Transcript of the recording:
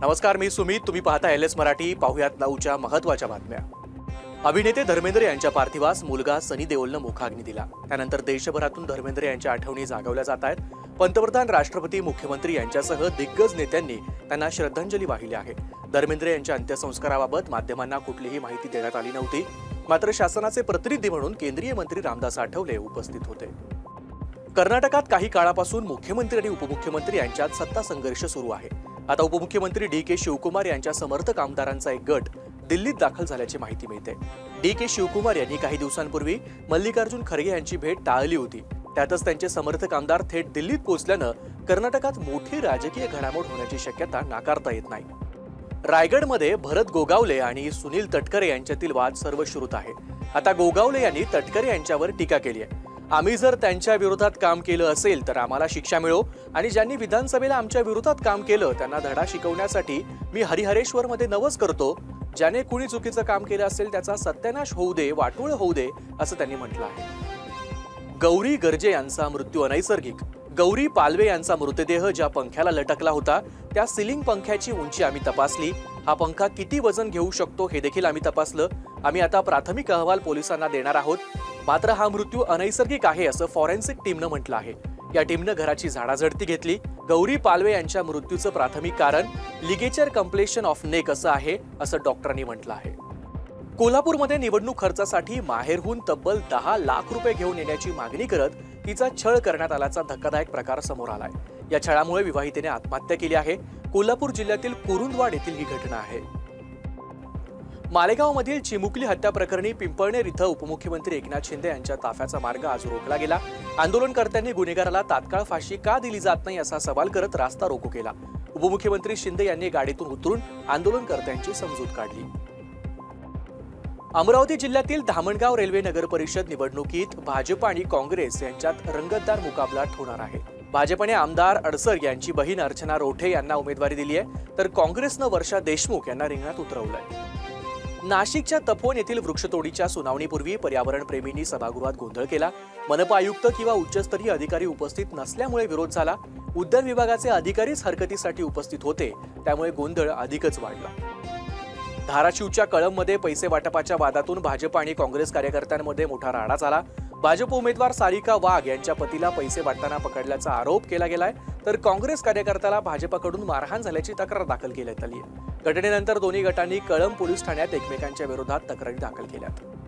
नमस्कार, मी सुमित. तुम्ही पाहता LS मराठी. पाहुयात 9च्या महत्त्वाच्या बातम्या. अभिनेते धर्मेंद्र यांच्या पार्थिवास मुलगा सनी देओलनं मुखाग्नी दिला. त्यानंतर देशभरातून धर्मेंद्र यांच्या आठवणी जागवल्या जात आहेत. पंतप्रधान, राष्ट्रपती, मुख्यमंत्री यांच्यासह दिग्गज नेत्यांनी त्यांना श्रद्धांजली वाहिली आहे. धर्मेंद्र यांच्या अंत्यसंस्काराबाबत माध्यमांना कुठलीही माहिती देण्यात आली नव्हती. मात्र शासनाचे प्रतिनिधी म्हणून केंद्रीय मंत्री रामदास आठवले उपस्थित होते. कर्नाटकात काही काळापासून मुख्यमंत्री आणि उपमुख्यमंत्री यांच्यात सत्ता संघर्ष सुरू आहे. आता उपमुख्यमंत्री DK शिवकुमार यांच्या समर्थक आमदारांचा एक गट दिल्लीत दाखल झाल्याची माहिती मिळते. DK शिवकुमार यांनी काही दिवसांपूर्वी मल्लिकार्जुन खरगे यांची भेट टाळली होती. त्यातच त्यांचे समर्थक आमदार थेट दिल्लीत पोहोचल्यानं कर्नाटकात मोठी राजकीय घडामोड होण्याची शक्यता नाकारता येत नाही. रायगडमध्ये भरत गोगावले आणि सुनील तटकरे यांच्यातील वाद सर्वश्रुत आहे. आता गोगावले यांनी तटकरे यांच्यावर टीका केली आहे. आम्ही जर त्यांच्या विरोधात काम केलं असेल तर आम्हाला शिक्षा मिळो आणि ज्यांनी विधानसभेला आमच्या विरोधात काम केलं त्यांना धडा शिकवण्यासाठी मी हरिहरेश्वरमध्ये नवस करतो. ज्याने कुणी चुकीचं काम केलं असेल त्याचा सत्यानाश होऊ दे, वाटोळ होऊ दे, असं त्यांनी म्हटलं आहे. गौरी गर्जे यांचा मृत्यू अनैसर्गिक. गौरी पालवे यांचा मृतदेह ज्या पंख्याला लटकला होता त्या सिलिंग पंख्याची उंची आम्ही तपासली. हा पंखा किती वजन घेऊ शकतो हे देखील आम्ही तपासलं. आम्ही आता प्राथमिक अहवाल पोलिसांना देणार आहोत. मात्र हा मृत्यू अनैसर्गिक आहे असं फॉरेन्सिक टीमनं म्हटलं आहे. या टीमनं घराची झाडाझडती घेतली. गौरी पालवे यांच्या मृत्यूचं प्राथमिक कारण लिगेचर कंप्लेशन ऑफ नेक असं आहे असं डॉक्टरांनी म्हटलं आहे. कोल्हापूरमध्ये निवडणूक खर्चासाठी माहेरहून तब्बल 10 लाख रुपये घेऊन येण्याची मागणी करत तिचा छळ करण्यात आल्याचा धक्कादायक प्रकार समोर आलाय. या छळामुळे विवाहितेने आत्महत्या केली आहे. कोल्हापूर जिल्ह्यातील कुरुंदवाड येथील ही घटना आहे. मालेगावमधील चिमुकली हत्या प्रकरणी पिंपळनेर इथं उपमुख्यमंत्री एकनाथ शिंदे यांच्या ताफ्याचा मार्ग आज रोखला गेला. आंदोलनकर्त्यांनी गुन्हेगाराला तात्काळ फाशी का दिली जात नाही असा सवाल करत रास्ता रोको केला. उपमुख्यमंत्री शिंदे यांनी गाडीतून उतरून आंदोलनकर्त्यांची समजूत काढली. अमरावती जिल्ह्यातील धामणगाव रेल्वे नगर परिषद निवडणुकीत भाजप आणि काँग्रेस यांच्यात रंगतदार मुकाबला होणार आहे. भाजपने आमदार अडसर यांची बहीण अर्चना रोठे यांना उमेदवारी दिली आहे, तर काँग्रेसनं वर्षा देशमुख यांना रिंगणात उतरवलंय. नाशिकच्या तपोवन येथील वृक्षतोडीच्या सुनावणीपूर्वी पर्यावरण प्रेमींनी सभागृहात गोंधळ केला. मनपा आयुक्त किंवा उच्चस्तरीय अधिकारी उपस्थित नसल्यामुळे विरोध झाला. उद्यान विभागाचे अधिकारीच हरकतीसाठी उपस्थित होते, त्यामुळे गोंधळ अधिकच वाढला. धाराशिवच्या कळंबमध्ये पैसे वाटपाच्या वादातून भाजप आणि काँग्रेस कार्यकर्त्यांमध्ये मोठा राडा झाला. भाजप उमेदवार सारिका वाघ यांच्या पतीला पैसे वाटताना पकडल्याचा आरोप केला गेलाय, तर काँग्रेस कार्यकर्त्याला भाजपकडून मारहाण झाल्याची तक्रार दाखल करण्यात आली आहे. घटनेनंतर दोन्ही गटांनी कळंब पोलीस ठाण्यात एकमेकांच्या विरोधात तक्रारी दाखल केल्यात.